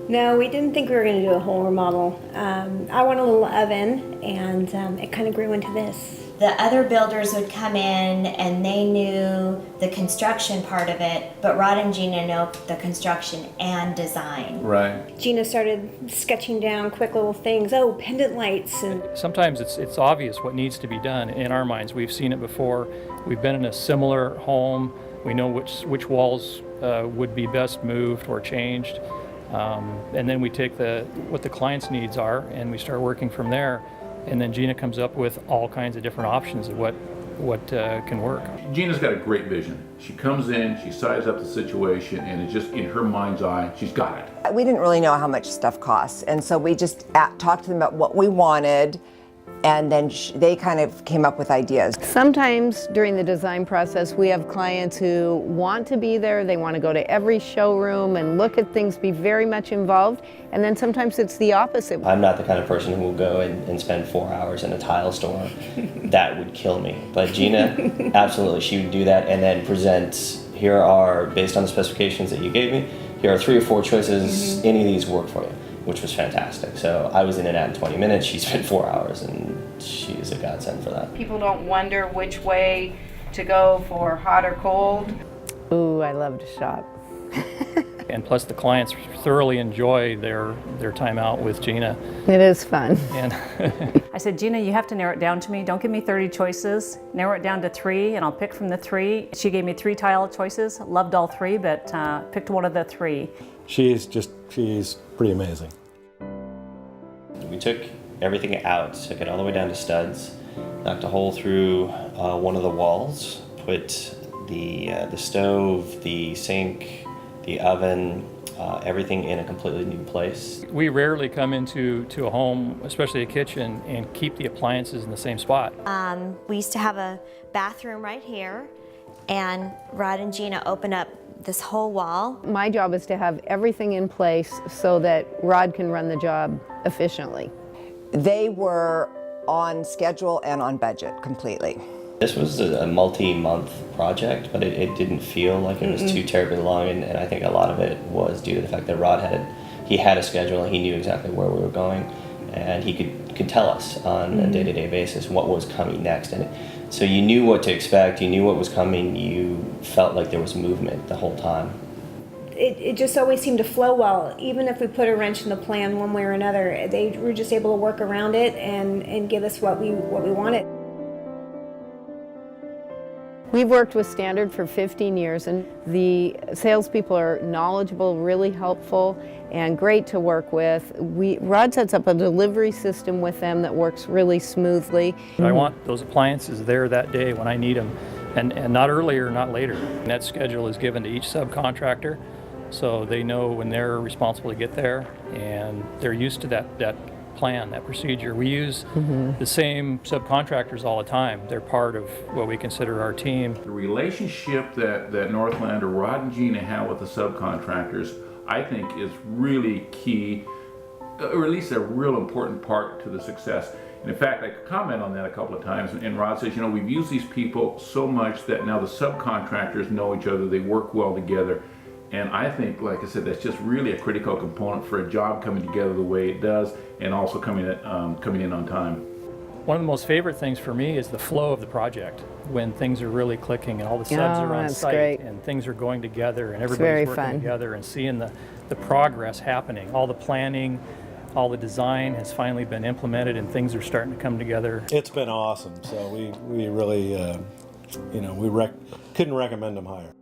No, we didn't think we were going to do a whole remodel. I want a little oven, and it kind of grew into this. The other builders would come in and they knew the construction part of it, but Rod and Gina know the construction and design. Right. Gina started sketching down quick little things. Oh, pendant lights. And sometimes it's obvious what needs to be done in our minds. We've seen it before. We've been in a similar home. We know which walls would be best moved or changed. And then we take what the client's needs are and we start working from there. And then Gina comes up with all kinds of different options of what can work. Gina's got a great vision. She comes in, she sizes up the situation, and it's just in her mind's eye, she's got it. We didn't really know how much stuff costs, and so we just talked to them about what we wanted, and then they kind of came up with ideas. Sometimes during the design process, we have clients who want to be there, they want to go to every showroom and look at things, be very much involved, and then sometimes it's the opposite. I'm not the kind of person who will go and spend 4 hours in a tile store. That would kill me. But Gina, absolutely, she would do that and then present, here are, based on the specifications that you gave me, here are 3 or 4 choices, any of these work for you, which was fantastic. So I was in and out in 20 minutes, she spent 4 hours, and she is a godsend for that. People don't wonder which way to go for hot or cold. Ooh, I love to shop. And plus the clients thoroughly enjoy their time out with Gina. It is fun. And I said, Gina, you have to narrow it down to me. Don't give me 30 choices. Narrow it down to 3 and I'll pick from the 3. She gave me 3 tile choices. Loved all 3, but picked one of the 3. She's pretty amazing. We took everything out, took it all the way down to studs, knocked a hole through one of the walls, put the stove, the sink, the oven, everything in a completely new place. we rarely come into a home, especially a kitchen, and keep the appliances in the same spot. We used to have a bathroom right here, and Rod and Gina opened up this whole wall. My job is to have everything in place so that Rod can run the job efficiently. They were on schedule and on budget completely. This was a multi-month project, but it didn't feel like it was too terribly long, and I think a lot of it was due to the fact that Rod had a schedule, and he knew exactly where we were going, and he could tell us on a day-to-day basis what was coming next. And so you knew what to expect, you knew what was coming, you felt like there was movement the whole time. It just always seemed to flow well. Even if we put a wrench in the plan one way or another, they were just able to work around it and give us what we wanted. We've worked with Standard for 15 years, and the salespeople are knowledgeable, really helpful, and great to work with. Rod sets up a delivery system with them that works really smoothly. I want those appliances there that day when I need them, and not earlier, not later. And that schedule is given to each subcontractor, so they know when they're responsible to get there, and they're used to that plan, that procedure. We use the same subcontractors all the time. They're part of what we consider our team. The relationship that Northland or Rod and Gina have with the subcontractors, I think, is really key, or at least a real important part to the success. And in fact, I comment on that a couple of times, and Rod says, you know, we've used these people so much that now the subcontractors know each other, they work well together. And I think, like I said, that's just really a critical component for a job coming together the way it does, and also coming in on time. One of the most favorite things for me is the flow of the project, when things are really clicking and all the subs are on site great. and things are going together and everybody's working together and seeing the progress happening. All the planning, all the design has finally been implemented and things are starting to come together. It's been awesome. So we really, couldn't recommend them higher.